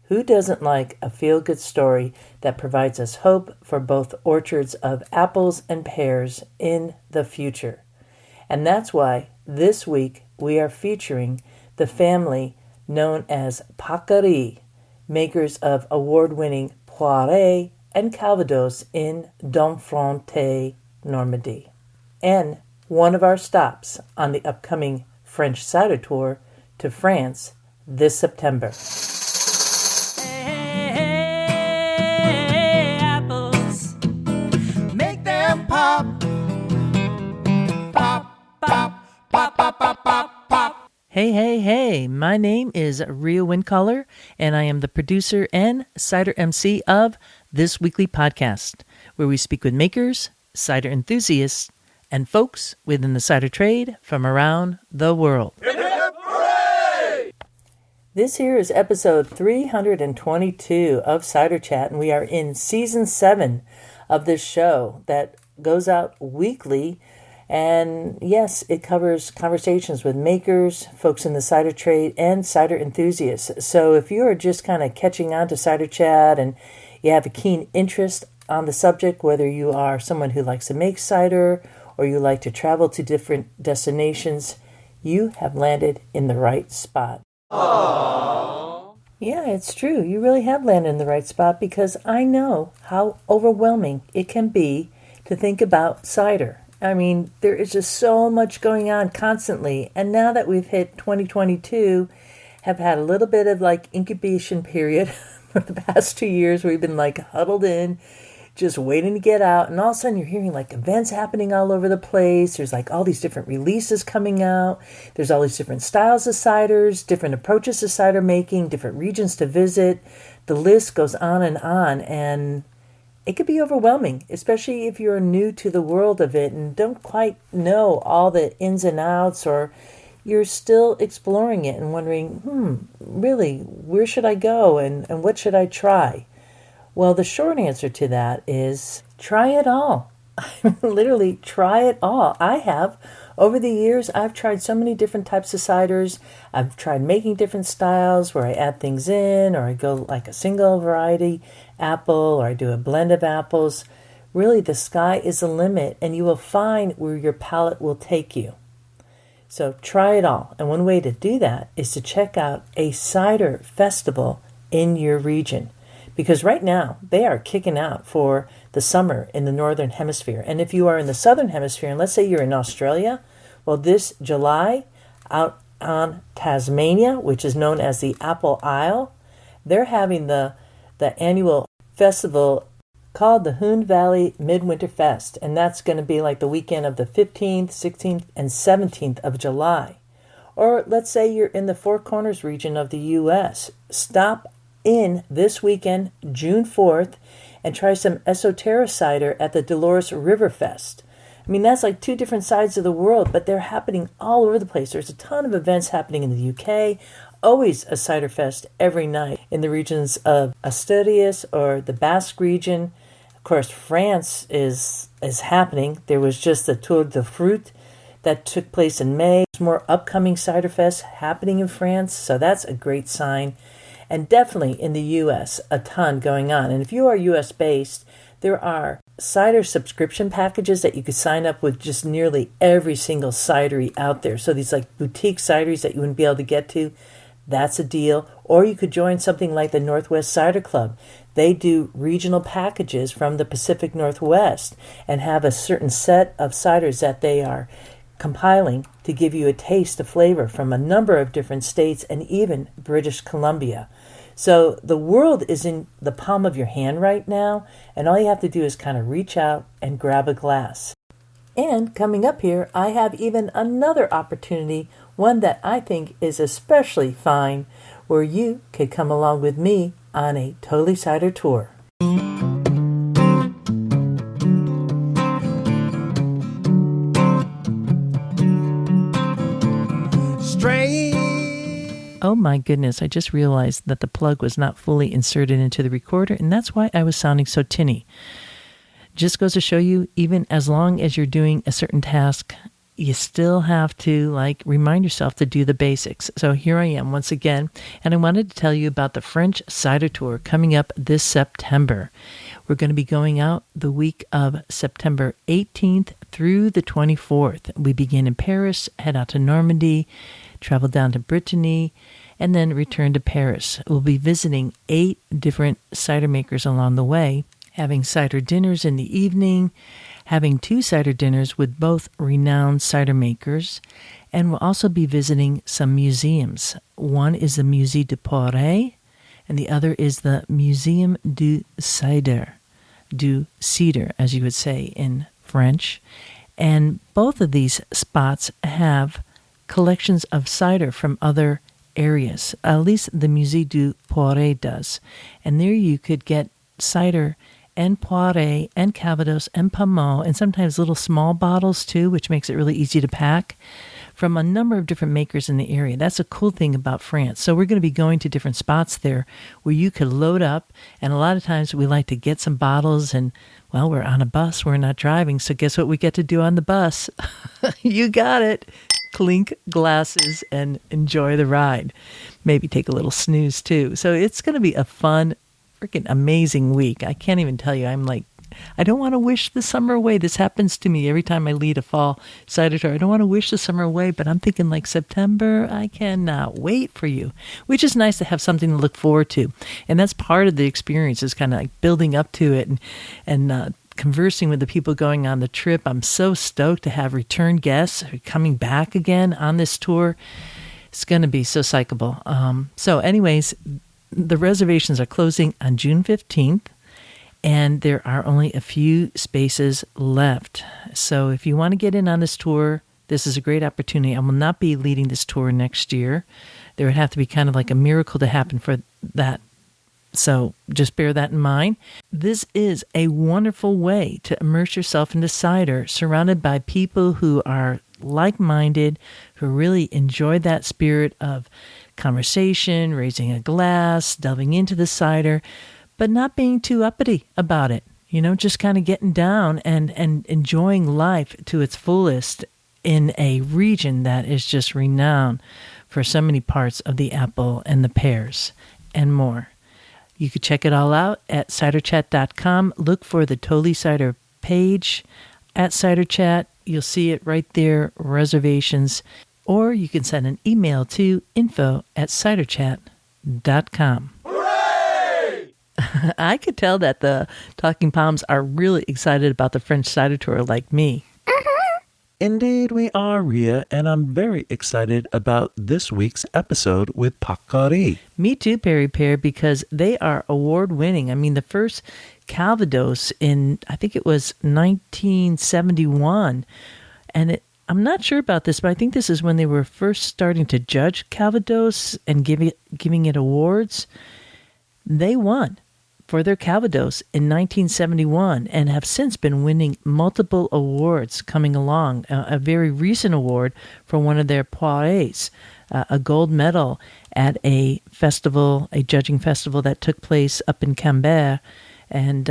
who doesn't like a feel-good story that provides us hope for both orchards of apples and pears in the future? And that's why this week we are featuring the family known as Pacory, makers of award-winning Poiré and Calvados in Domfrontais, Normandy. And one of our stops on the upcoming French cider tour to France this September. Hey, apples, make them pop. Pop, pop, pop, pop, pop, pop, pop. Hey, my name is Ria Windcaller, and I am the producer and cider MC of this weekly podcast, where we speak with makers, cider enthusiasts, and folks within the cider trade from around the world. Hip, hip, hooray! This here is episode 322 of Cider Chat, and we are in season 7 of this show that goes out weekly. And yes, it covers conversations with makers, folks in the cider trade, and cider enthusiasts. So if you are just kind of catching on to Cider Chat and you have a keen interest on the subject, whether you are someone who likes to make cider or you like to travel to different destinations, you have landed in the right spot. Aww. Yeah, it's true. You really have landed in the right spot, because I know how overwhelming it can be to think about cider. I mean, there is just so much going on constantly. And now that we've hit 2022, have had a little bit of like incubation period for the past 2 years. We've been like huddled in, just waiting to get out. And all of a sudden you're hearing like events happening all over the place. There's like all these different releases coming out. There's all these different styles of ciders, different approaches to cider making, different regions to visit. The list goes on. And it could be overwhelming, especially if you're new to the world of it and don't quite know all the ins and outs, or you're still exploring it and wondering, really, where should I go and what should I try? Well, the short answer to that is try it all. Literally, try it all. I have. Over the years, I've tried so many different types of ciders. I've tried making different styles where I add things in, or I go like a single variety apple, or I do a blend of apples. Really, the sky is the limit, and you will find where your palate will take you. So try it all. And one way to do that is to check out a cider festival in your region. Because right now, they are kicking out for the summer in the Northern Hemisphere. And if you are in the Southern Hemisphere, and let's say you're in Australia, well, this July, out on Tasmania, which is known as the Apple Isle, they're having the annual festival called the Hoon Valley Midwinter Fest. And that's going to be like the weekend of the 15th, 16th, and 17th of July. Or let's say you're in the Four Corners region of the U.S. Stop in this weekend, June 4th, and try some Esoterra cider at the Dolores River Fest. I mean, that's like two different sides of the world, but they're happening all over the place. There's a ton of events happening in the UK, always a cider fest every night in the regions of Asturias or the Basque region. Of course, France is happening. There was just the Tour de Fruit that took place in May. There's more upcoming cider fests happening in France, so that's a great sign. And definitely in the U.S., a ton going on. And if you are U.S. based, there are cider subscription packages that you could sign up with just nearly every single cidery out there. So these like boutique cideries that you wouldn't be able to get to, that's a deal. Or you could join something like the Northwest Cider Club. They do regional packages from the Pacific Northwest and have a certain set of ciders that they are compiling to give you a taste of flavor from a number of different states and even British Columbia. So the world is in the palm of your hand right now, and all you have to do is kind of reach out and grab a glass. And coming up here, I have even another opportunity, one that I think is especially fine, where you could come along with me on a Totally Cider tour. Oh my goodness, I just realized that the plug was not fully inserted into the recorder, and that's why I was sounding so tinny. Just goes to show you, even as long as you're doing a certain task, you still have to remind yourself to do the basics. So here I am once again, and I wanted to tell you about the French Cider Tour coming up this September. We're going to be going out the week of September 18th through the 24th. We begin in Paris, head out to Normandy, travel down to Brittany, and then return to Paris. We'll be visiting 8 different cider makers along the way, having cider dinners in the evening, having 2 cider dinners with both renowned cider makers, and we'll also be visiting some museums. One is the Musée du Poiré, and the other is the Muséum du Cider, as you would say in French. And both of these spots have collections of cider from other areas. At least the Musée du Poiré does. And there you could get cider and Poiré and Calvados and Pommeau, and sometimes little small bottles too, which makes it really easy to pack, from a number of different makers in the area. That's a cool thing about France. So we're going to be going to different spots there where you could load up, and a lot of times we like to get some bottles, and well, we're on a bus, we're not driving, so guess what we get to do on the bus? You got it. Clink glasses and enjoy the ride. Maybe take a little snooze too. So it's going to be a fun, freaking amazing week. I can't even tell you. I don't want to wish the summer away. This happens to me every time I lead a fall cider tour. I don't want to wish the summer away, but I'm thinking September, I cannot wait for you, which is nice to have something to look forward to. And that's part of the experience, is kind of building up to it and conversing with the people going on the trip. I'm so stoked to have return guests coming back again on this tour. It's going to be so psychable. So anyways, the reservations are closing on June 15th, and there are only a few spaces left. So if you want to get in on this tour, this is a great opportunity. I will not be leading this tour next year. There would have to be kind of like a miracle to happen for that. So just bear that in mind. This is a wonderful way to immerse yourself into cider, surrounded by people who are like-minded, who really enjoy that spirit of conversation, raising a glass, delving into the cider, but not being too uppity about it. Just kind of getting down and enjoying life to its fullest in a region that is just renowned for so many parts of the apple and the pears and more. You could check it all out at ciderchat.com. Look for the Totally Cider page at Cider Chat. You'll see it right there, reservations. Or you can send an email to info@ciderchat.com. Hooray! I could tell that the Talking Palms are really excited about the French Cider Tour like me. Indeed we are, Ria, and I'm very excited about this week's episode with Pacory. Me too, Perry Pear, because they are award-winning. I mean, the first Calvados in, I think it was 1971, and I'm not sure about this, but I think this is when they were first starting to judge Calvados and giving it awards. They won for their Calvados in 1971 and have since been winning multiple awards coming along. A very recent award for one of their Poirés, a gold medal at a festival, a judging festival that took place up in Calvados, and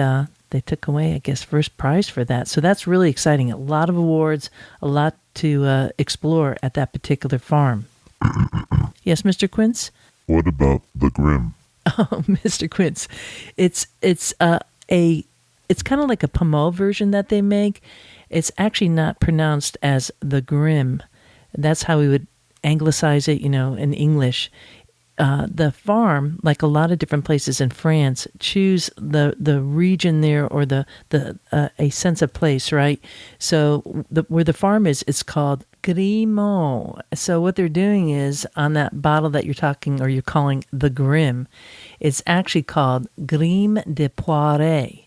they took away, I guess, first prize for that. So that's really exciting. A lot of awards, a lot to explore at that particular farm. Yes, Mr. Quince? What about the Grim? Oh, Mr. Quince, it's kind of like a Pommeau version that they make. It's actually not pronounced as the Grim. That's how we would anglicize it, in English. The farm, like a lot of different places in France, choose the region there or a sense of place, right? So where the farm is, it's called Grimaux. So what they're doing is, on that bottle that you're calling the Grim, it's actually called Grim de Poiré.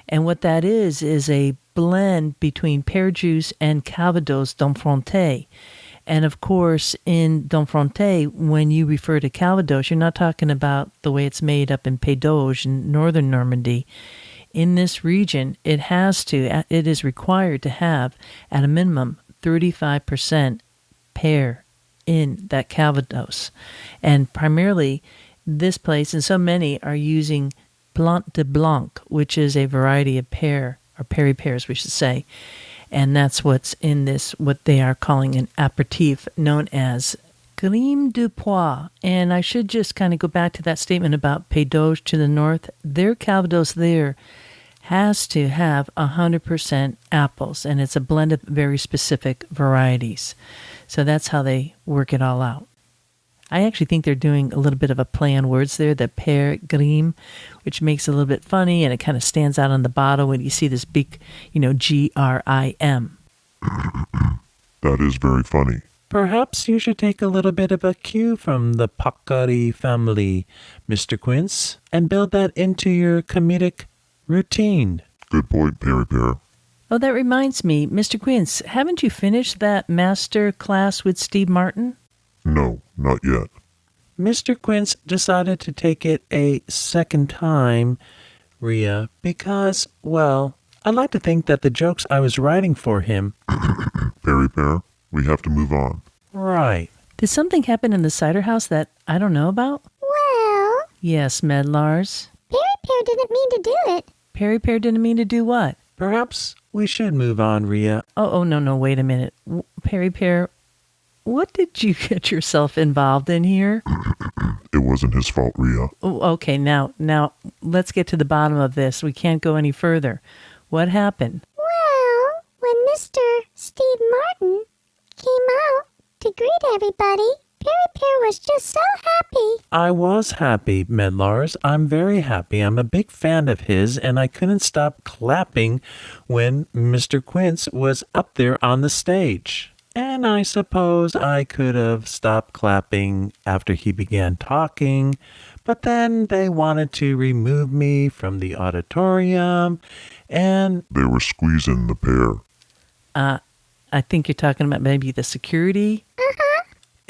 And what that is a blend between pear juice and Calvados Domfrontais. And of course, in Domfrontais, when you refer to Calvados, you're not talking about the way it's made up in Pays d'Auge in northern Normandy. In this region, it is required to have, at a minimum, 35% pear in that Calvados. And primarily, this place, and so many, are using Blanc de Blanc, which is a variety of pear, or Perry pears, we should say. And that's what's in this, what they are calling an aperitif, known as Grimaux du Pois. And I should just kind of go back to that statement about Pays d'Auge to the north. Their Calvados there has to have 100% apples, and it's a blend of very specific varieties. So that's how they work it all out. I actually think they're doing a little bit of a play on words there, the pear grim, which makes it a little bit funny, and it kind of stands out on the bottle when you see this big, Grim. That is very funny. Perhaps you should take a little bit of a cue from the Pacory family, Mr. Quince, and build that into your comedic routine. Good point, Perry Pear. Oh, that reminds me, Mr. Quince, haven't you finished that master class with Steve Martin? No, not yet. Mr. Quince decided to take it a second time, Rhea, because, well, I like to think that the jokes I was writing for him... Perry Pear, we have to move on. Right. Did something happen in the cider house that I don't know about? Well... Yes, Medlars. Perry Pear didn't mean to do it. Perry Pear didn't mean to do what? Perhaps we should move on, Rhea. Oh, no, wait a minute. Perry Pear, what did you get yourself involved in here? It wasn't his fault, Rhea. Oh, okay, now, let's get to the bottom of this. We can't go any further. What happened? Well, when Mr. Steve Martin came out to greet everybody, Perry Pear was just so happy. I was happy, Medlars. I'm very happy. I'm a big fan of his, and I couldn't stop clapping when Mr. Quince was up there on the stage. And I suppose I could have stopped clapping after he began talking, but then they wanted to remove me from the auditorium, and... They were squeezing the pear. I think you're talking about maybe the security?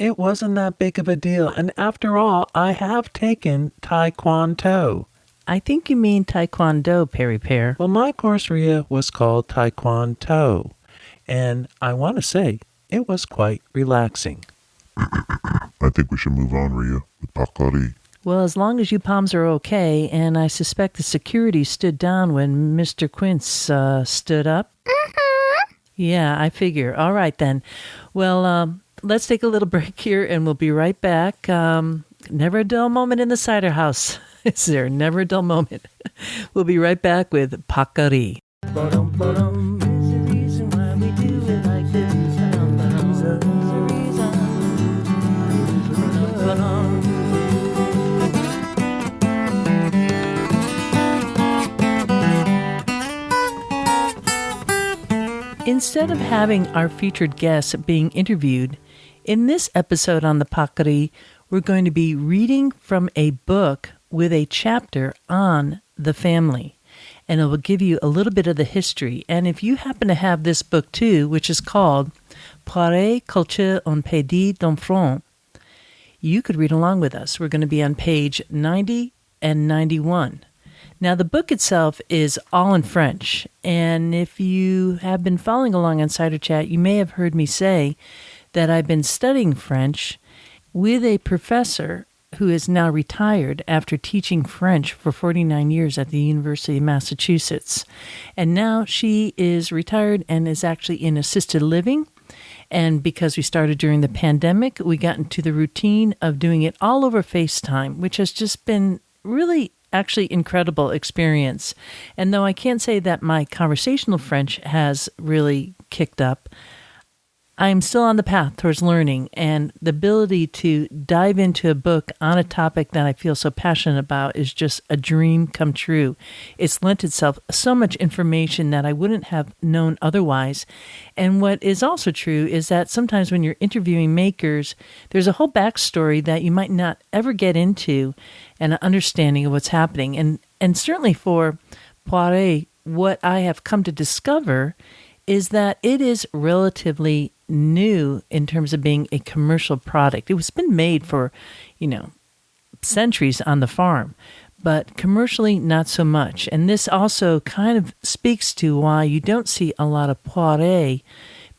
It wasn't that big of a deal, and after all, I have taken Taekwondo. I think you mean Taekwondo, Perry Pear. Well, my course, Rhea, was called Taekwondo, and I want to say it was quite relaxing. I think we should move on, Rhea, with Pacory. Well, as long as you palms are okay, and I suspect the security stood down when Mr. Quince stood up. Yeah, I figure. All right, then. Well, let's take a little break here, and we'll be right back. Never a dull moment in the cider house, is there? Never a dull moment. We'll be right back with Pacory. Instead of having our featured guests being interviewed, in this episode on the Pacory, we're going to be reading from a book with a chapter on the family. And it will give you a little bit of the history. And if you happen to have this book too, which is called Poiré, Culture en Pays d'Enfants, you could read along with us. We're going to be on page 90 and 91. Now, the book itself is all in French, and if you have been following along on Cider Chat, you may have heard me say that I've been studying French with a professor who is now retired after teaching French for 49 years at the University of Massachusetts. And now she is retired and is actually in assisted living. And because we started during the pandemic, we got into the routine of doing it all over FaceTime, which has just been really actually incredible experience. And though I can't say that my conversational French has really kicked up, I'm still on the path towards learning, and the ability to dive into a book on a topic that I feel so passionate about is just a dream come true. It's lent itself so much information that I wouldn't have known otherwise. And what is also true is that sometimes when you're interviewing makers, there's a whole backstory that you might not ever get into and an understanding of what's happening. And certainly for Poiré, what I have come to discover is that it is relatively new in terms of being a commercial product. It was been made for, centuries on the farm, but commercially not so much. And this also kind of speaks to why you don't see a lot of Poiré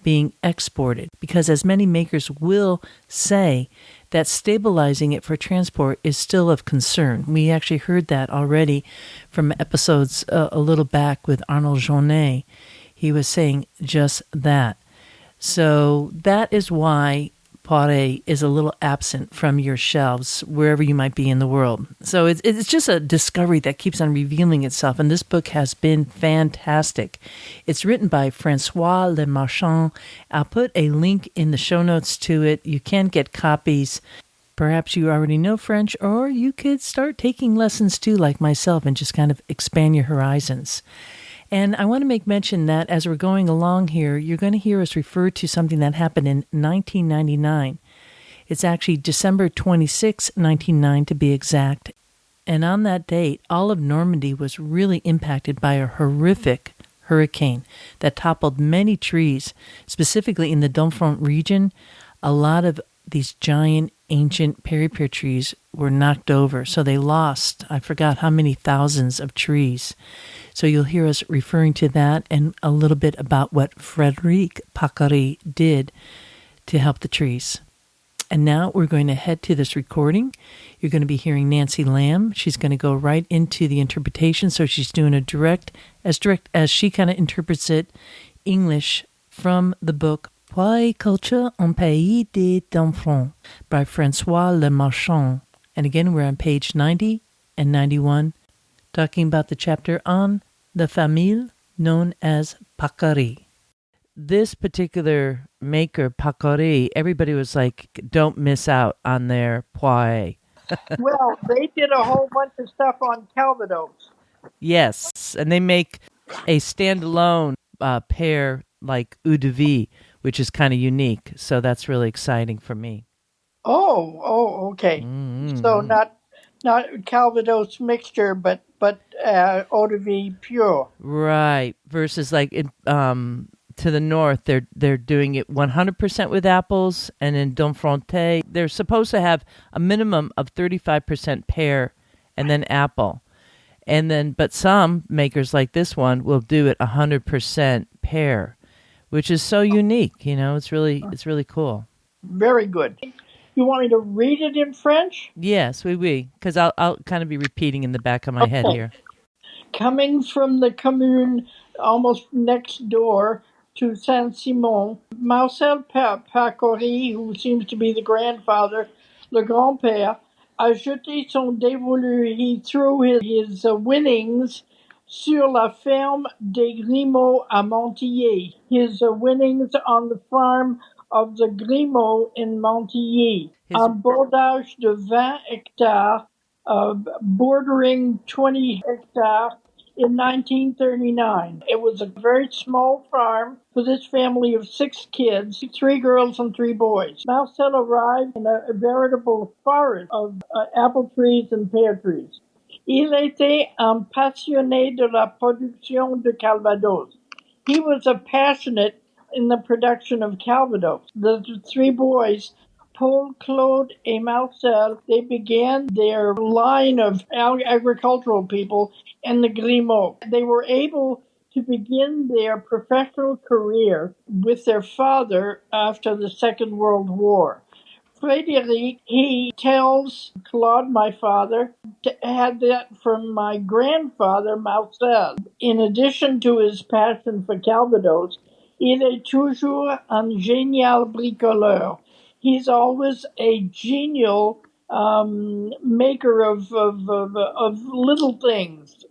being exported, because as many makers will say, that stabilizing it for transport is still of concern. We actually heard that already from episodes a little back with Arnold Jaunet. he was saying just that. So that is why Poiré is a little absent from your shelves wherever you might be in the world. So it's just a discovery that keeps on revealing itself, and this book has been fantastic. It's written by Francois Lemarchand. I'll put a link in the show notes to it. You can get copies. Perhaps you already know French, or you could start taking lessons too, like myself, and just kind of expand your horizons. And I want to make mention that as we're going along here, you're going to hear us refer to something that happened in 1999. It's actually December 26, 1999 to be exact. And on that date, all of Normandy was really impacted by a horrific hurricane that toppled many trees, specifically in the Domfront region. A lot of these giant ancient pear trees were knocked over, so they lost, I forgot how many thousands of trees. So you'll hear us referring to that and a little bit about what Frédéric Pacory did to help the trees. And now we're going to head to this recording. You're going to be hearing Nancy Lamb. She's going to go right into the interpretation, so she's doing a direct as she kind of interprets it, English from the book Poiré Culture en Pays des Domfront by Francois Lemarchand. And again, we're on page 90 and 91, talking about the chapter on the famille known as Pacory. This particular maker, Pacory, everybody was like, don't miss out on their Poiré. Well, they did a whole bunch of stuff on Calvados. Yes, and they make a standalone pear like eau de vie, which is kind of unique. So that's really exciting for me. Oh, okay. Mm-hmm. So not Calvados mixture, but eau de vie pure. Right. Versus like to the north, they're doing it 100% with apples, and in Domfrontais, they're supposed to have a minimum of 35% pear and then apple. And then, but some makers like this one will do it 100% pear, which is so unique. You know, it's really cool. Very good. You want me to read it in French? Yes, oui, because I'll kind of be repeating in the back of my head here. Coming from the commune almost next door to Saint-Simon, Marcel Pacory, who seems to be the grandfather, le grand-père, a jeté son dévolu. He threw his winnings sur la ferme des Grimaux à Montilly, his winnings on the farm of the Grimaux in Montilly, un bordage de 20 hectares, bordering 20 hectares in 1939. It was a very small farm for this family of 6 kids, 3 girls and 3 boys. Marcel arrived in a veritable forest of apple trees and pear trees. Il était un passionné de la production de Calvados. He was a passionate in the production of Calvados. The 3 boys, Paul, Claude, and Marcel, they began their line of agricultural people in the Grimaux. They were able to begin their professional career with their father after the Second World War. Frédéric, he tells Claude, my father, had that from my grandfather, Marcel. In addition to his passion for Calvados, il est toujours un génial bricoleur. He's always a genial maker of little things.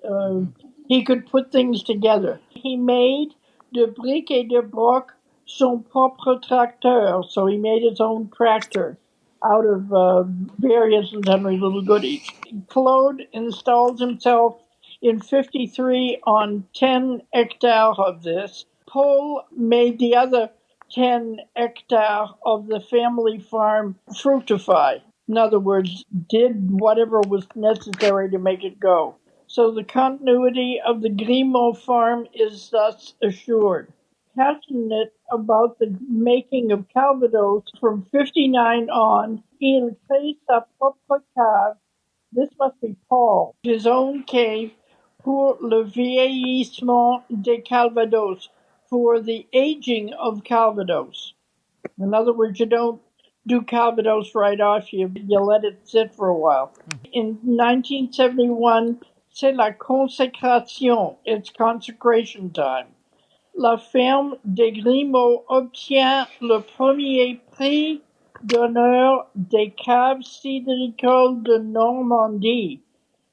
He could put things together. He made de briques et de broc son propre tracteur, so he made his own tractor out of various and sundry little goodies. Claude installed himself in 1953 on 10 hectares of this. Paul made the other 10 hectares of the family farm fructify. In other words, did whatever was necessary to make it go. So the continuity of the Grimaux farm is thus assured. Passionate about the making of Calvados from 1959 on, il crée sa propre cave. This must be Paul. His own cave pour le vieillissement des Calvados, for the aging of Calvados. In other words, you don't do Calvados right off, you let it sit for a while. In 1971, c'est la consécration, it's consecration time. la ferme des Grimaux obtient le premier prix d'honneur des caves cidricoles de Normandie.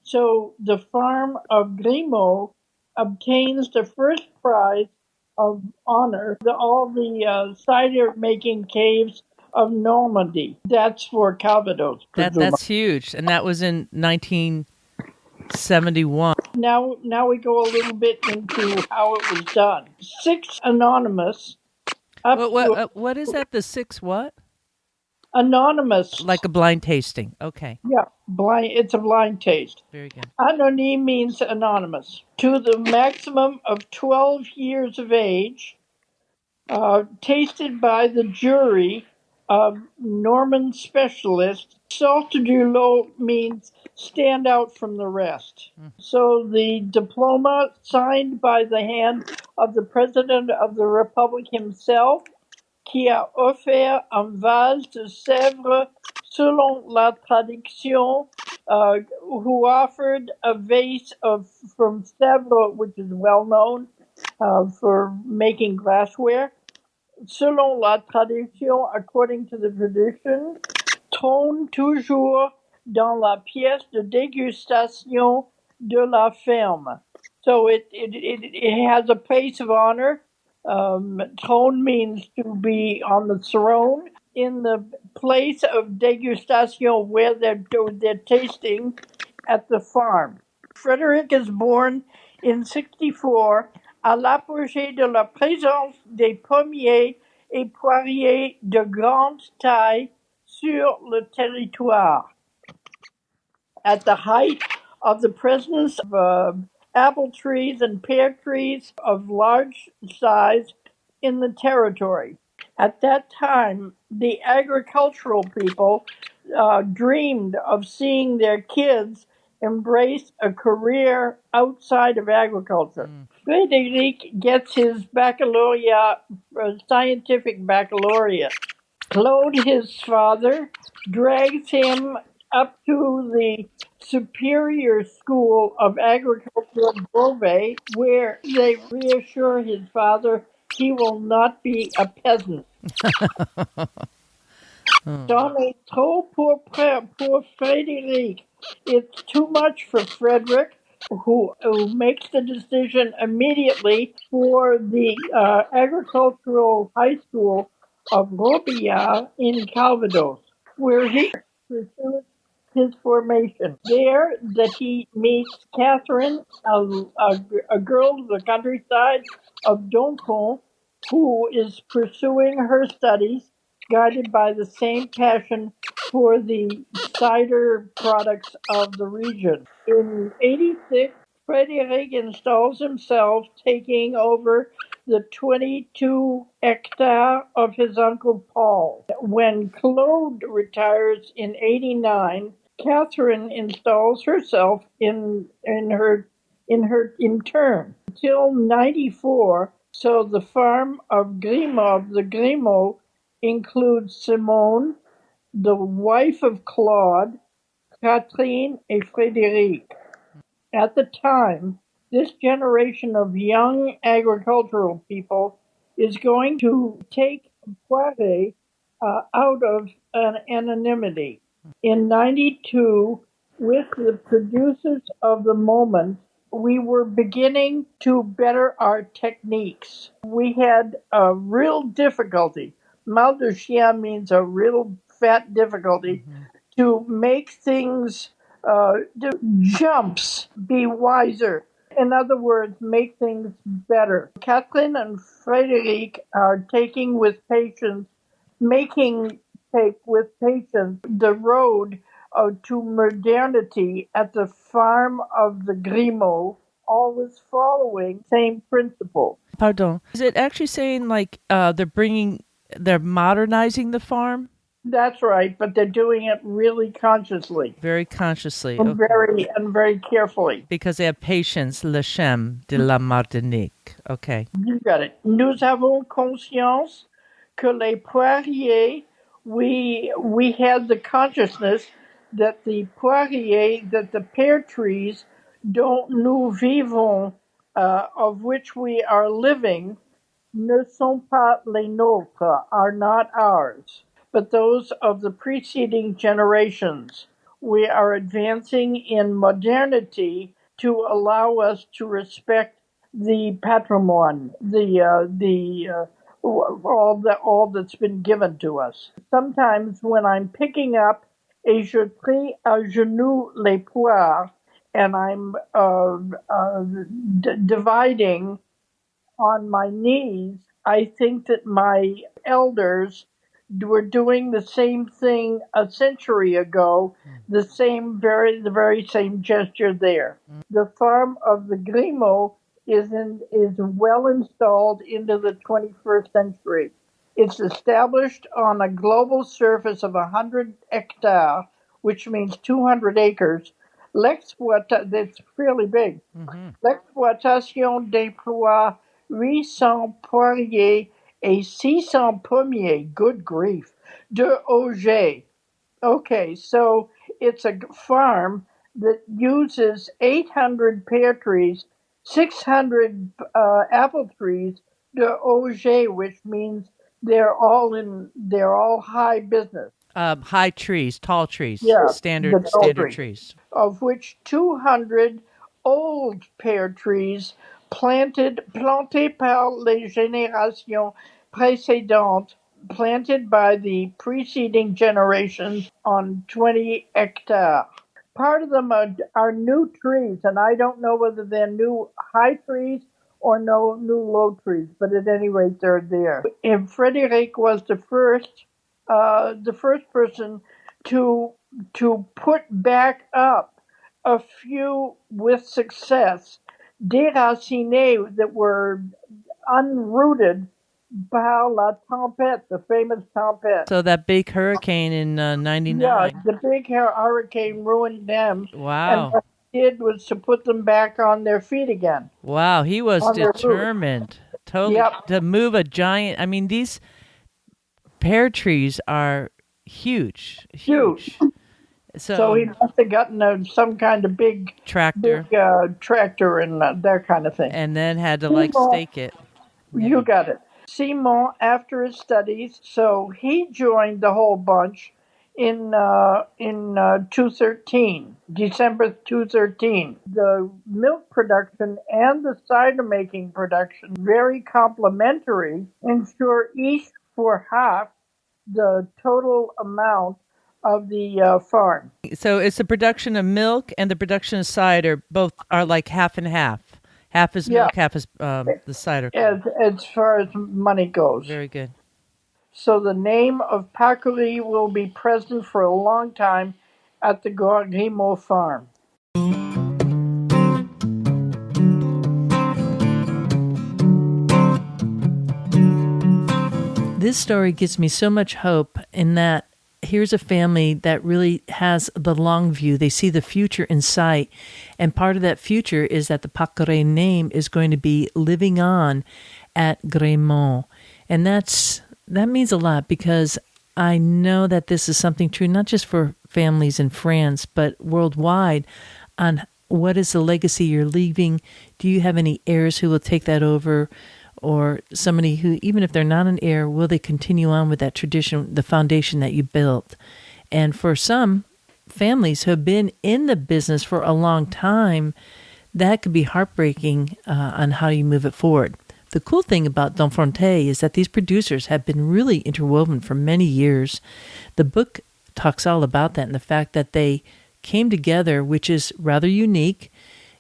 So the farm of Grimaux obtains the first prize of honor, all the cider making caves of Normandy. That's for Calvados, presumably. That's huge, and that was in 1971. Now we go a little bit into how it was done. 6 anonymous. What is that? The 6 what? Anonymous. Like a blind tasting. Okay. Yeah, blind. It's a blind taste. Very good. Anonyme means anonymous. To the maximum of 12 years of age, tasted by the jury of Norman specialists. Sorte du lot means stand out from the rest. So the diploma signed by the hand of the President of the Republic himself, qui a offert un vase de Sèvres selon la tradition, who offered a vase from Sèvres, which is well known for making glassware. Selon la tradition, according to the tradition, trône toujours dans la pièce de dégustation de la ferme. So it has a place of honor. Trône means to be on the throne. In the place of dégustation where they're tasting at the farm. Frédéric is born in 64 à l'apogée de la présence des pommiers et poiriers de grande taille sur le territoire. At the height of the presence of apple trees and pear trees of large size in the territory. At that time, the agricultural people dreamed of seeing their kids embrace a career outside of agriculture. Frédéric gets his baccalaureate, scientific baccalaureate. Claude, his father, drags him up to the Superior School of Agriculture at Beauvais, where they reassure his father he will not be a peasant. C'en est trop pour Frédéric. It's too much for Frédéric, who makes the decision immediately for the agricultural high school of Robillard in Calvados, where he pursues his formation. There that he meets Catherine, a girl of the countryside of Domfrontais, who is pursuing her studies, guided by the same passion for the cider products of the region. In 86, Frédéric installs himself, taking over the 22 hectares of his uncle Paul. When Claude retires in 89, Catherine installs herself in turn until 94. So the farm of the Grimaux, includes Simone, the wife of Claude, Catherine, and Frédéric. At the time, this generation of young agricultural people is going to take Poiré out of anonymity. In 92, with the producers of the moment, we were beginning to better our techniques. We had a real difficulty. Mal de chien means a real fat difficulty to make things, do jumps, be wiser. In other words, make things better. Catherine and Frédéric are taking with patience, take with patience the road to modernity at the farm of the Grimaux, always following the same principle. Pardon. Is it actually saying like they're modernizing the farm? That's right, but they're doing it really consciously. Very consciously. And very carefully. Because they have patience, le chem de la Martinique. Okay. You got it. Nous avons conscience que les poiriers, we had the consciousness that the poiriers, that the pear trees dont nous vivons, of which we are living, ne sont pas les nôtres, are not ours, but those of the preceding generations. We are advancing in modernity to allow us to respect the patrimoine, all that's been given to us. Sometimes when I'm picking up et je prie à genoux les poires, and I'm dividing on my knees, I think that my elders were doing the same thing a century ago, the very same gesture there. The farm of the Grimaux is well installed into the 21st century. It's established on a global surface of 100 hectares, which means 200 acres. That's fairly big. L'exploitation déploie 800 poiriers et 600 pommiers, good grief, de Auger. Okay, so it's a farm that uses 800 pear trees, 600 apple trees, de Auger, which means they're all high business. High trees, tall trees, Yeah, standard the tall standard tree. trees. Of which 200 old pear trees plantés par les générations précédentes, planted by the preceding generations on 20 hectares. Part of them are new trees, and I don't know whether they're new high trees or no new low trees, but at any rate, they're there. And Frédéric was the first person to put back up a few with success, déracinés that were unrooted par la tempête, the famous tempête. So that big hurricane in '99. Yeah, the big hurricane ruined them. Wow. And what he did was to put them back on their feet again. Wow, he was On their roof. determined totally Yep. to move a giant. I mean, these pear trees are huge. So he must have gotten some kind of big tractor, tractor and that kind of thing. and then had to Simon, stake it. You got it. Simon, after his studies, so he joined the whole bunch in 2013, December 2013. The milk production and the cider making production, very complementary, ensure each for half the total amount of the farm. So it's the production of milk and the production of cider. Both are like half and half. Half is milk, half is the cider. As far as money goes. Very good. So the name of Pacory will be present for a long time at the Grimaux farm. This story gives me so much hope in that here's a family that really has the long view. They see the future in sight. And part of that future is that the Pacory name is going to be living on at Grimaux. And that means a lot because I know that this is something true, not just for families in France, but worldwide on what is the legacy you're leaving. Do you have any heirs who will take that over? Or somebody who, even if they're not an heir, will they continue on with that tradition, the foundation that you built? And for some families who have been in the business for a long time, that could be heartbreaking on how you move it forward. The cool thing about Domfrontais is that these producers have been really interwoven for many years. The book talks all about that and the fact that they came together, which is rather unique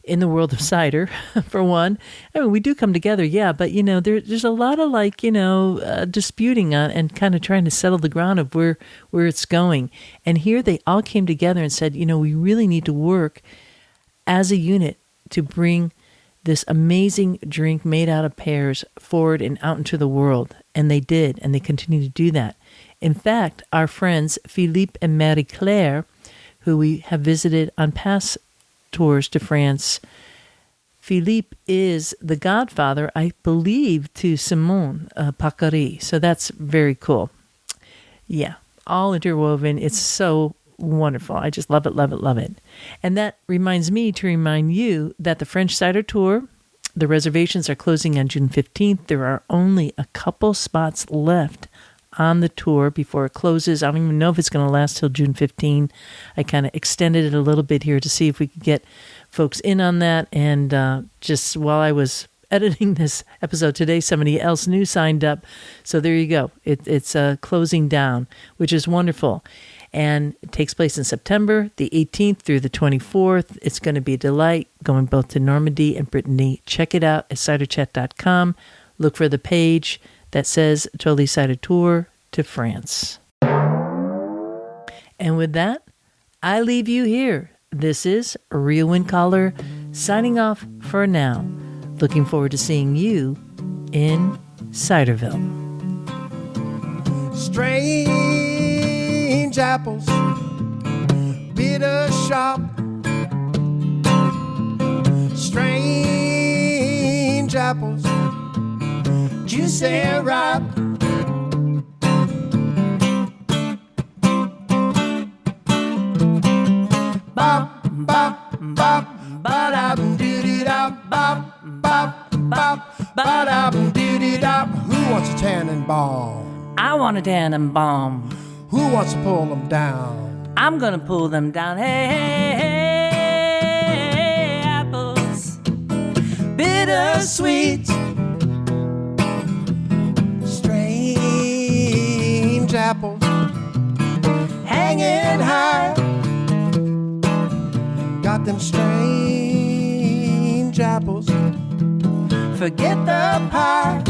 in the world of cider, for one. I mean, we do come together, yeah, but, there's a lot of, disputing on and kind of trying to settle the ground of where it's going. And here they all came together and said, we really need to work as a unit to bring this amazing drink made out of pears forward and out into the world. And they did, and they continue to do that. In fact, our friends Philippe and Marie-Claire, who we have visited on past tours to France. Philippe is the godfather, I believe, to Simon Pacory. So that's very cool. Yeah, all interwoven. It's so wonderful. I just love it, love it, love it. And that reminds me to remind you that the French Cider Tour, The reservations are closing on June 15th. There are only a couple spots left on the tour before it closes. I don't even know if it's going to last till June 15. I kind of extended it a little bit here to see if we could get folks in on that. And just while I was editing this episode today, somebody else new signed up. So there you go. It's closing down, which is wonderful. And it takes place in September, the 18th through the 24th. It's going to be a delight, going both to Normandy and Brittany. Check it out at ciderchat.com. Look for the page that says Totally Cider Tour to France. And with that, I leave you here. This is Real Wind Caller signing off for now. Looking forward to seeing you in Ciderville. Strange apples, bitter sharp. Strange apples, juicy and ripe. Bop, bop, bop, ba-da-doo-dee-da, bop, bop, bop, ba-da-doo-dee-da. Who wants a tannenbaum? I want a tannenbaum. Who wants to pull them down? I'm gonna pull them down. Hey, hey, hey, apples, bittersweet. Strange apples, hanging high. Got them strange apples. Forget the pie.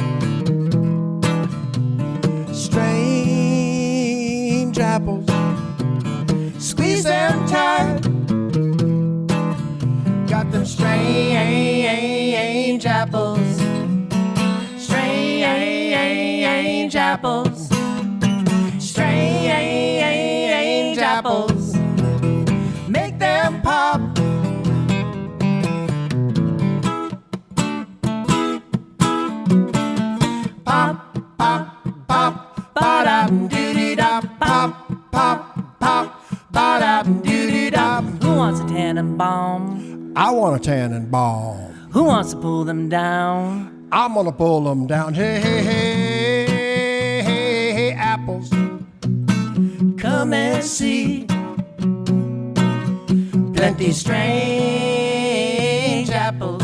Strange apples, squeeze them tight. Got them strange apples. Strange apples. Strange apples. Make them pop. Pop, pop, pop. Ba-da-doo-dee-da, pop, pop, pop, ba-da-doo-dee-da. Who wants a tannenbaum? I want a tannenbaum. Who wants to pull them down? I'm gonna pull them down. Hey, hey, hey, hey, hey, apples. Come and see. Plenty strange apples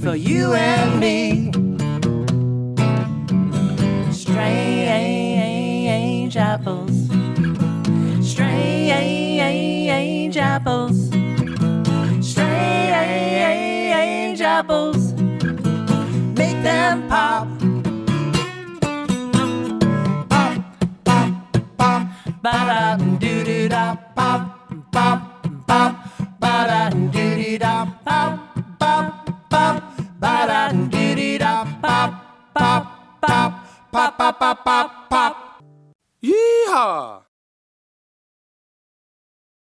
for you and me. Strange apples. Strange apples. Strange apples. Make them pop. Pop, pop, pop. Ba-da-doo-doo-da. Pop, pop, pop. Ba-da-doo-dee-da. Pop, pop, pop. Ba-da-doo-dee-da. Pop, pop, pop. Pop, pop, pop, pop, pop. Yeehaw!